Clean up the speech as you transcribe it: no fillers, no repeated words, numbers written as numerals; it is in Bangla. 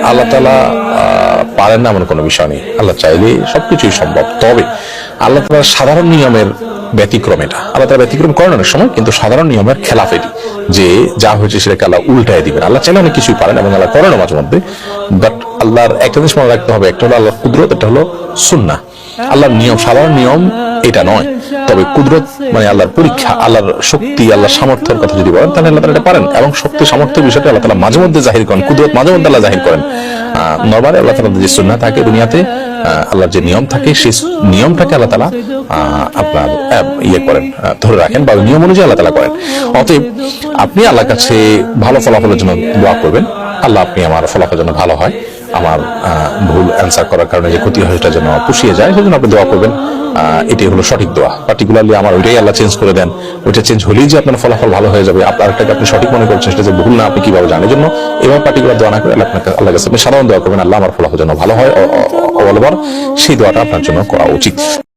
আল্লাহ তাআলা পারেন না এমন কোনো বিষয় নেই। আল্লাহ চাইলে সবকিছুই সম্ভব। তবে আল্লাহ তাআলার সাধারণ নিয়মের ব্যতিক্রম এটা। আল্লাহ তাআলা ব্যতিক্রম করেন অনেক সময়, কিন্তু সাধারণ নিয়মের খেলাফ এটি, যে যা হয়েছে সেটাকে আল্লাহ উল্টায় দিবেন। আল্লাহ চাইলে অনেক কিছুই পারেন এবং আল্লাহ করেন মাঝে মধ্যে। বাট আল্লাহর একটা জিনিস মনে রাখতে হবে, একটা হলো আল্লাহর কুদরত, একটা হলো সুন্নাহ। আল্লাহর নিয়ম সাধারণ নিয়ম এটা নয়, তবে কুদরত মানে আল্লাহর পরীক্ষা, আল্লাহর শক্তি, আল্লাহর সামর্থ্যের কথা যদি বলেন তাহলে আল্লাহ তাআলা এটা পারেন। এবং শক্তি সামর্থ্যের বিষয়টা আল্লাহ তাআলা মাঝে মধ্যে জাহির করেন, কুদরত মাঝে মধ্যে আল্লাহ জাহির করেন। নরমালি আল্লাহ তাআলার যে সুন্নাহ থাকে দুনিয়াতে, আল্লাহর যে নিয়ম থাকে সেই নিয়মটাকে আল্লাহ তাআলা আপনার করেন, ধরে রাখেন, বা নিয়ম অনুযায়ী আল্লাহ তাআলা করেন। অতএব আপনি আল্লাহর কাছে ভালো ফলাফলের জন্য দোয়া করবেন, আল্লাহ আপনি আমার ফলাফলের জন্য ভালো হয়, আমার ভুল অ্যান্সার করার কারণে যে ক্ষতি হয় সেটা যেন পুষিয়ে যায়, সেজন্য আপনি দোয়া করবেন। এটাই হলো সঠিক দোয়া। পার্টিকুলারলি আমার ওইটাই আল্লাহ চেঞ্জ করে দেন, ওইটা চেঞ্জ হলেই যে আপনার ফলাফল ভালো হয়ে যাবে, আপনারটাকে আপনি সঠিক মনে করছেন সেটা যে ভুল না, আপনি কিভাবে জানেন? জন্য এবার পার্টিকুলার দোয়া না করে আল্লাহ কাছে আপনি সাধারণ দোয়া করবেন, আল্লাহ আমার ফলাফল যেন ভালো হয়, সেই দোয়াটা আপনার জন্য করা উচিত।